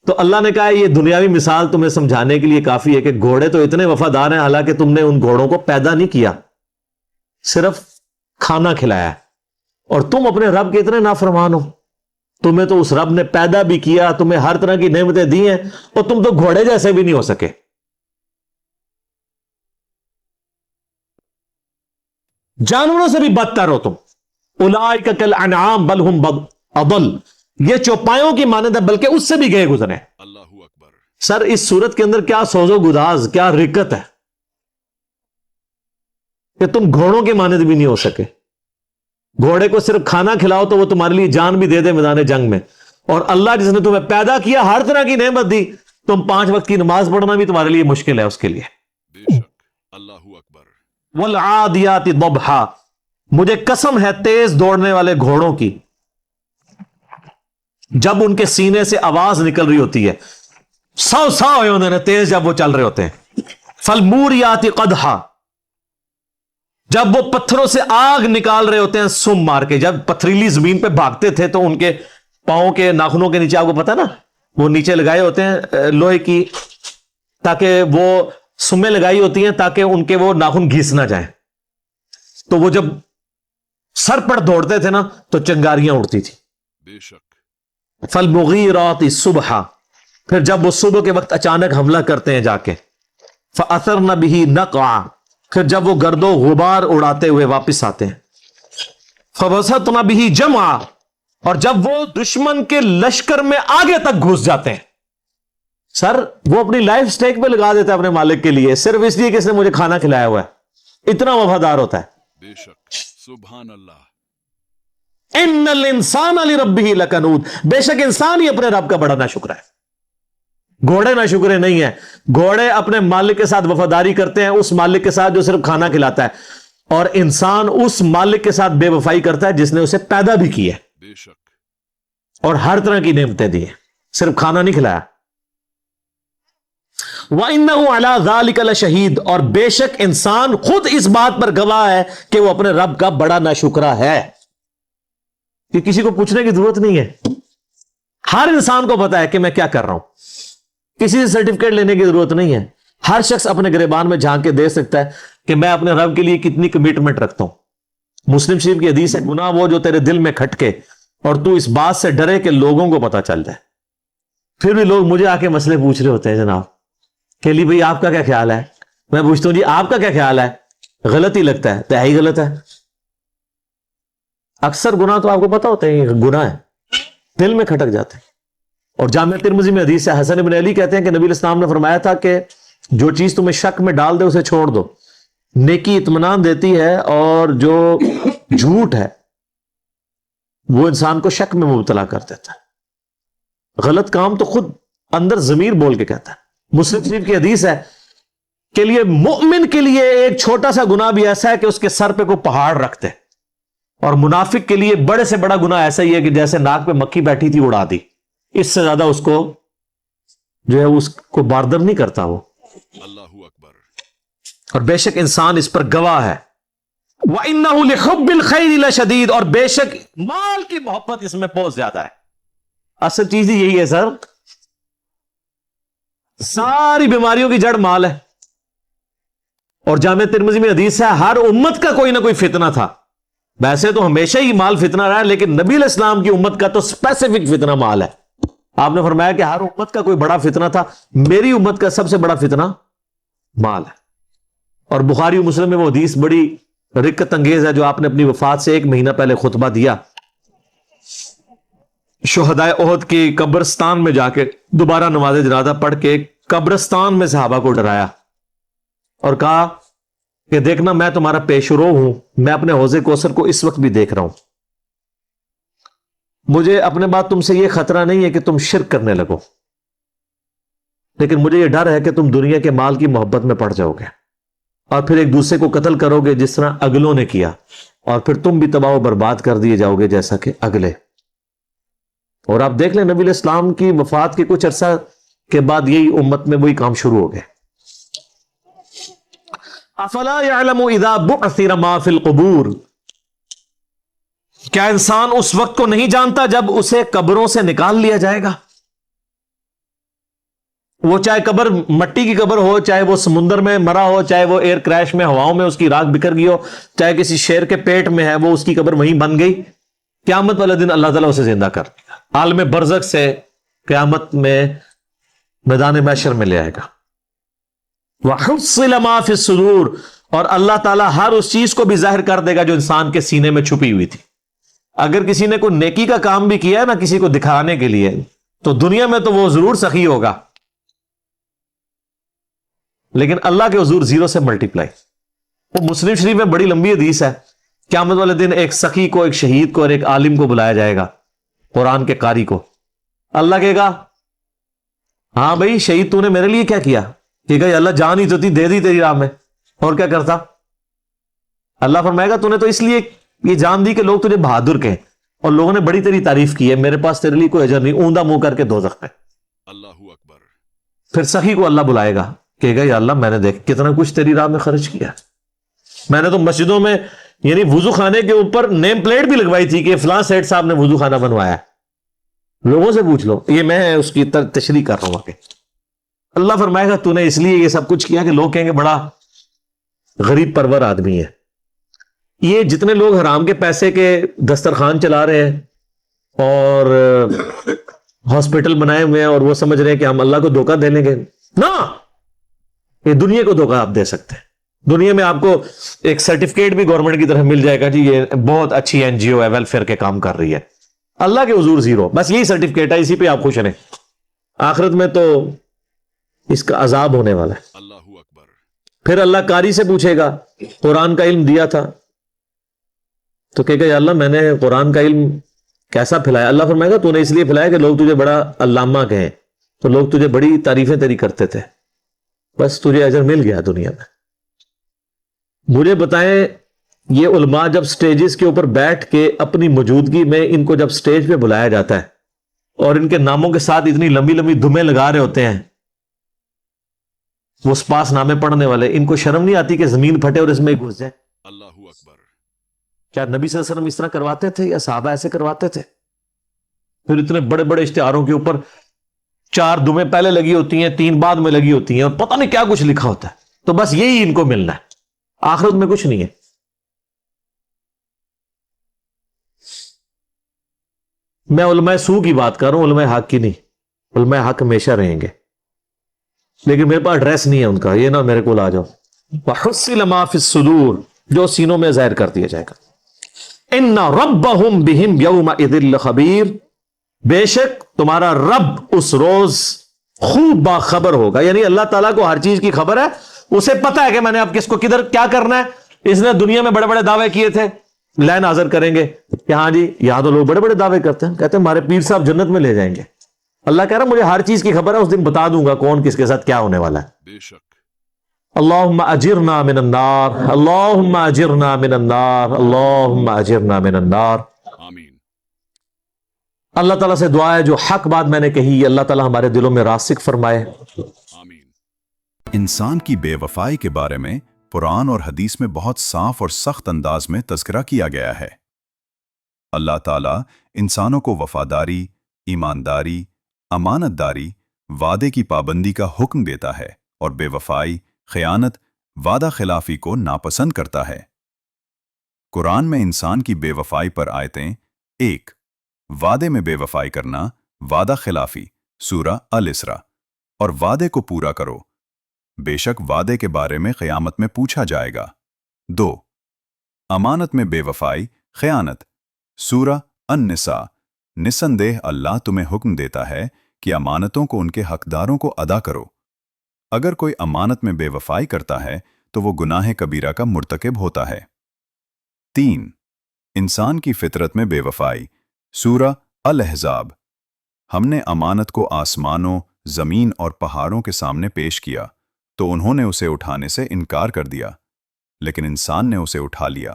تو اللہ نے کہا یہ دنیاوی مثال تمہیں سمجھانے کے لیے کافی ہے کہ گھوڑے تو اتنے وفادار ہیں، حالانکہ تم نے ان گھوڑوں کو پیدا نہیں کیا، صرف کھانا کھلایا ہے، اور تم اپنے رب کے اتنے نافرمان ہو، تمہیں تو اس رب نے پیدا بھی کیا، تمہیں ہر طرح کی نعمتیں دی ہیں، اور تم تو گھوڑے جیسے بھی نہیں ہو سکے۔ جانوروں سے بھی بدتر ہو تم، اولئک کالانعام بل ہم اضل، یہ چوپایوں کی مانند ہے بلکہ اس سے بھی گئے گزرے۔ اللہ اکبر۔ سر اس صورت کے اندر کیا سوز و گداز، کیا رکت ہے کہ تم گھوڑوں کے مانند بھی نہیں ہو سکے۔ گھوڑے کو صرف کھانا کھلاؤ تو وہ تمہارے لیے جان بھی دے دے میدان جنگ میں، اور اللہ جس نے تمہیں پیدا کیا، ہر طرح کی نعمت دی، تم 5 وقت کی نماز پڑھنا بھی تمہارے لیے مشکل ہے اس کے لیے۔ بے شک۔ اللہ اکبر۔ والعادیات ضبحا، مجھے قسم ہے تیز دوڑنے والے گھوڑوں کی، جب ان کے سینے سے آواز نکل رہی ہوتی ہے، سو ہوئے انہوں نے تیز جب وہ چل رہے ہوتے ہیں۔ فالموریات قدحا، جب وہ پتھروں سے آگ نکال رہے ہوتے ہیں سم مار کے، جب پتھریلی زمین پہ بھاگتے تھے تو ان کے پاؤں کے ناخنوں کے نیچے، آپ کو پتا نا وہ نیچے لگائے ہوتے ہیں لوہے کی، تاکہ وہ سمیں لگائی ہوتی ہیں تاکہ ان کے وہ ناخن گھس نہ جائیں، تو وہ جب سر پر دوڑتے تھے نا تو چنگاریاں اڑتی تھی۔ بے شک۔ فالمغیرات صبحا، پھر جب وہ صبح کے وقت اچانک حملہ کرتے ہیں جا کے، فاثرن به نقعا، پھر جب وہ گرد و غبار اڑاتے ہوئے واپس آتے ہیں، فوسطن به جمعا، اور جب وہ دشمن کے لشکر میں آگے تک گھس جاتے ہیں۔ سر وہ اپنی لائف سٹیک پہ لگا دیتا ہے اپنے مالک کے لیے، صرف اس لیے کہ اس نے مجھے کھانا کھلایا ہوا ہے، اتنا وفادار ہوتا ہے۔ بے شک۔ سبحان اللہ۔ ان الانسان لربہ لکنود، بے شک انسان ہی اپنے رب کا بڑا ناشکر ہے، گھوڑے ناشکرے نہیں ہیں۔ گھوڑے اپنے مالک کے ساتھ وفاداری کرتے ہیں، اس مالک کے ساتھ جو صرف کھانا کھلاتا ہے، اور انسان اس مالک کے ساتھ بے وفائی کرتا ہے جس نے اسے پیدا بھی کیا ہے بے شک۔ اور ہر طرح کی نعمتیں دی ہیں، صرف کھانا نہیں کھلایا۔ وَإِنَّهُ عَلَىٰ ذَلِكَ لَشَهِيدٌ، اور بے شک انسان خود اس بات پر گواہ ہے کہ وہ اپنے رب کا بڑا ناشکرا ہے، کہ کسی کو پوچھنے کی ضرورت نہیں ہے، ہر انسان کو پتا ہے کہ میں کیا کر رہا ہوں، کسی سے سرٹیفکیٹ لینے کی ضرورت نہیں ہے۔ ہر شخص اپنے گریبان میں جھانک کے دیکھ سکتا ہے کہ میں اپنے رب کے لیے کتنی کمٹمنٹ رکھتا ہوں۔ مسلم شریف کی حدیث ہے، گناہ وہ جو تیرے دل میں کھٹکے اور تو اس بات سے ڈرے کہ لوگوں کو پتا چل جائے۔ پھر بھی لوگ مجھے آ کے مسئلے پوچھ رہے ہوتے ہیں، جناب کہ لی بھائی آپ کا کیا خیال ہے؟ میں پوچھتا ہوں جی آپ کا کیا خیال ہے؟ غلط ہی لگتا ہے تو ہے ہی غلط ہے۔ اکثر گناہ تو آپ کو پتا ہوتا ہے یہ گناہ ہے، دل میں کھٹک جاتے ہیں۔ اور جامع ترمذی میں حدیث ہے، حسن بن علی کہتے ہیں کہ نبی علیہ السلام نے فرمایا تھا کہ جو چیز تمہیں شک میں ڈال دے اسے چھوڑ دو، نیکی اطمینان دیتی ہے، اور جو جھوٹ ہے وہ انسان کو شک میں مبتلا کر دیتا ہے۔ غلط کام تو خود اندر ضمیر بول کے کہتا ہے۔ مسلم شریف کی حدیث ہے کہ لیے مومن کے لیے ایک چھوٹا سا گناہ بھی ایسا ہے کہ اس کے سر پہ کوئی پہاڑ رکھتے، اور منافق کے لیے بڑے سے بڑا گناہ ایسا ہی ہے کہ جیسے ناک پہ مکھی بیٹھی تھی اڑا دی، اس سے زیادہ اس کو جو ہے اس کو باردر نہیں کرتا وہ۔ اللہ اکبر۔ اور بے شک انسان اس پر گواہ ہے۔ وَإِنَّهُ لِحُبِّ الْخَيْرِ لَشَدِيدٌ، اور بے شک مال کی محبت اس میں بہت زیادہ ہے۔ اصل چیز ہی یہی ہے سر، ساری بیماریوں کی جڑ مال ہے۔ اور جامع ترمذی میں حدیث ہے ہر امت کا کوئی نہ کوئی فتنہ تھا، ویسے تو ہمیشہ ہی مال فتنہ رہا ہے، لیکن نبی علیہ السلام کی امت کا تو اسپیسیفک فتنہ مال ہے۔ آپ نے فرمایا کہ ہر امت کا کوئی بڑا فتنہ تھا، میری امت کا سب سے بڑا فتنہ مال ہے۔ اور بخاری و مسلم میں وہ حدیث بڑی رکت انگیز ہے جو آپ نے اپنی وفات سے 1 مہینہ پہلے خطبہ دیا، شہدائے احد کی قبرستان میں جا کے دوبارہ نماز جنازہ پڑھ کے قبرستان میں صحابہ کو ڈرایا اور کہا کہ دیکھنا میں تمہارا پیش رو ہوں، میں اپنے حوض کوثر کو اس وقت بھی دیکھ رہا ہوں، مجھے اپنے بعد تم سے یہ خطرہ نہیں ہے کہ تم شرک کرنے لگو، لیکن مجھے یہ ڈر ہے کہ تم دنیا کے مال کی محبت میں پڑ جاؤ گے اور پھر ایک دوسرے کو قتل کرو گے جس طرح اگلوں نے کیا، اور پھر تم بھی تباہ و برباد کر دیے جاؤ گے جیسا کہ اگلے۔ اور آپ دیکھ لیں نبی علیہ السلام کی وفات کے کچھ عرصہ کے بعد یہی امت میں وہی کام شروع ہو گئے۔ افلا يعلم اذا بعثر ما في القبور، کیا انسان اس وقت کو نہیں جانتا جب اسے قبروں سے نکال لیا جائے گا؟ وہ چاہے قبر مٹی کی قبر ہو، چاہے وہ سمندر میں مرا ہو، چاہے وہ ایئر کریش میں ہواؤں میں اس کی راکھ بکھر گئی ہو، چاہے کسی شیر کے پیٹ میں ہے، وہ اس کی قبر وہیں بن گئی، قیامت والے دن اللہ تعالیٰ اسے زندہ کر دے گا، عالم برزخ سے قیامت میں میدان محشر میں لے آئے گا۔ وَحُصِّلَ مَا فِي الصُّدُورِ، اور اللہ تعالیٰ ہر اس چیز کو بھی ظاہر کر دے گا جو انسان کے سینے میں چھپی ہوئی تھی۔ اگر کسی نے کوئی نیکی کا کام بھی کیا ہے نا کسی کو دکھانے کے لیے، تو دنیا میں تو وہ ضرور سخی ہوگا، لیکن اللہ کے حضور زیرو سے ملٹیپلائی۔ وہ مسلم شریف میں بڑی لمبی حدیث ہے، قیامت والے دن ایک سخی کو، ایک شہید کو اور ایک عالم کو بلایا جائے گا، قرآن کے قاری کو۔ اللہ کہے گا ہاں بھائی شہید تو نے میرے لیے کیا کیا؟ کہ گئی اللہ جان ہی تو تھی، دے دی تیری راہ میں، اور کیا کرتا؟ اللہ فرمائے گا تو نے تو اس لیے یہ جان دی کہ لوگ تجھے بہادر کہیں، اور لوگوں نے بڑی تیری تعریف کی ہے، میرے پاس تیرے لیے کوئی اجر نہیں، اوندا منہ کر کے دوزخ میں۔ اللہ اکبر۔ پھر سخی کو اللہ بلائے گا، کہے گا یا اللہ میں نے دیکھ کتنا کچھ تیری راہ میں خرچ کیا، میں نے تو مسجدوں میں یعنی وضو خانے کے اوپر نیم پلیٹ بھی لگوائی تھی کہ فلاں سیٹ صاحب نے وضو خانہ بنوایا ہے، لوگوں سے پوچھ لو، یہ میں اس کی تشریح کر رہا ہوں۔ کہ اللہ فرمائے گا تو نے اس لیے یہ سب کچھ کیا کہ لوگ کہیں گے بڑا غریب پرور آدمی ہے۔ یہ جتنے لوگ حرام کے پیسے کے دسترخوان چلا رہے ہیں اور ہاسپٹل بنائے ہوئے ہیں اور وہ سمجھ رہے ہیں کہ ہم اللہ کو دھوکہ دے لیں گے، نہ، یہ دنیا کو دھوکہ آپ دے سکتے ہیں۔ دنیا میں آپ کو ایک سرٹیفکیٹ بھی گورنمنٹ کی طرف مل جائے گا جی یہ بہت اچھی این جی او ہے، ویلفیئر کے کام کر رہی ہے، اللہ کے حضور زیرو، بس یہی سرٹیفکیٹ ہے، اسی پہ آپ خوش رہیں۔ آخرت میں تو اس کا عذاب ہونے والا ہے۔ اللہ اکبر۔ پھر اللہ قاری سے پوچھے گا قرآن کا علم دیا تھا، تو کہے گا یا اللہ میں نے قرآن کا علم کیسا پھیلایا؟ اللہ فرمائے گا تو نے اس لیے پھیلایا کہ لوگ تجھے بڑا علامہ کہیں، تو لوگ تجھے بڑی تعریفیں تیری کرتے تھے، بس تجھے اجر مل گیا دنیا میں۔ مجھے بتائیں یہ علماء جب سٹیجز کے اوپر بیٹھ کے اپنی موجودگی میں ان کو جب سٹیج پہ بلایا جاتا ہے اور ان کے ناموں کے ساتھ اتنی لمبی لمبی دھمیں لگا رہے ہوتے ہیں وہ سپاس نامے پڑھنے والے، ان کو شرم نہیں آتی کہ زمین پھٹے اور اس میں گھس جائے؟ اللہ اکبر۔ کیا نبی صلی اللہ علیہ وسلم اس طرح کرواتے تھے یا صحابہ ایسے کرواتے تھے؟ پھر اتنے بڑے بڑے اشتہاروں کے اوپر 4 دمیں پہلے لگی ہوتی ہیں، 3 بعد میں لگی ہوتی ہیں، اور پتہ نہیں کیا کچھ لکھا ہوتا ہے، تو بس یہی ان کو ملنا ہے، آخرت میں کچھ نہیں ہے۔ میں علماء سو کی بات کر رہا ہوں، علماء حق کی نہیں۔ علماء حق ہمیشہ رہیں گے، لیکن میرے پاس ایڈریس نہیں ہے ان کا، یہ نہ میرے کو آ جاؤ۔ وَحُصِّلَ مَا فِي الصُّدُورِ، جو سینوں میں ظاہر کر دیا جائے گا۔ إِنَّ رَبَّهُمْ بِهِمْ يَوْمَئِذٍ لَخَبِيرٌ، بے شک تمہارا رب اس روز خوب باخبر ہوگا، یعنی اللہ تعالیٰ کو ہر چیز کی خبر ہے، اسے پتا ہے کہ میں نے اب کس کو کدھر کیا کرنا ہے۔ اس نے دنیا میں بڑے بڑے دعوے کیے تھے، لین حاضر کریں گے کہ ہاں جی، یہاں تو لوگ بڑے بڑے دعوے کرتے ہیں، کہتے ہیں ہمارے پیر صاحب جنت میں لے جائیں گے۔ اللہ کہہ رہا مجھے ہر چیز کی خبر ہے، اس دن بتا دوں گا کون کس کے ساتھ کیا ہونے والا ہے۔ بے شک۔ اللہم اجرنا من النار، اللہم اجرنا من النار، اللہم اجرنا من النار۔ آمین۔ اللہ تعالیٰ سے دعا ہے جو حق بات میں نے کہی اللہ تعالیٰ ہمارے دلوں میں راسخ فرمائے۔ آمین۔ انسان کی بے وفائی کے بارے میں قرآن اور حدیث میں بہت صاف اور سخت انداز میں تذکرہ کیا گیا ہے۔ اللہ تعالیٰ انسانوں کو وفاداری، ایمانداری، امانت داری، وعدے کی پابندی کا حکم دیتا ہے، اور بے وفائی، خیانت، وعدہ خلافی کو ناپسند کرتا ہے۔ قرآن میں انسان کی بے وفائی پر آیتیں: 1. وعدے میں بے وفائی کرنا، وعدہ خلافی، سورہ الاسراء، اور وعدے کو پورا کرو، بے شک وعدے کے بارے میں قیامت میں پوچھا جائے گا۔ 2. امانت میں بے وفائی، خیانت، سورہ النساء، نسندہ اللہ تمہیں حکم دیتا ہے کہ امانتوں کو ان کے حقداروں کو ادا کرو۔ اگر کوئی امانت میں بے وفائی کرتا ہے تو وہ گناہ کبیرہ کا مرتکب ہوتا ہے۔ 3. انسان کی فطرت میں بے وفائی، سورہ الاحزاب، ہم نے امانت کو آسمانوں، زمین اور پہاڑوں کے سامنے پیش کیا تو انہوں نے اسے اٹھانے سے انکار کر دیا، لیکن انسان نے اسے اٹھا لیا،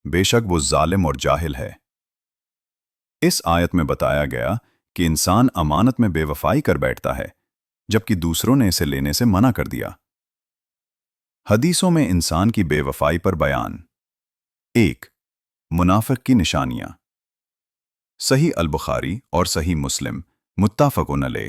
بے شک وہ ظالم اور جاہل ہے۔ اس آیت میں بتایا گیا کہ انسان امانت میں بے وفائی کر بیٹھتا ہے جبکہ دوسروں نے اسے لینے سے منع کر دیا۔ حدیثوں میں انسان کی بے وفائی پر بیان۔ 1. منافق کی نشانیاں، صحیح البخاری اور صحیح مسلم، متفق علیہ۔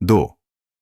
2.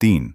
3.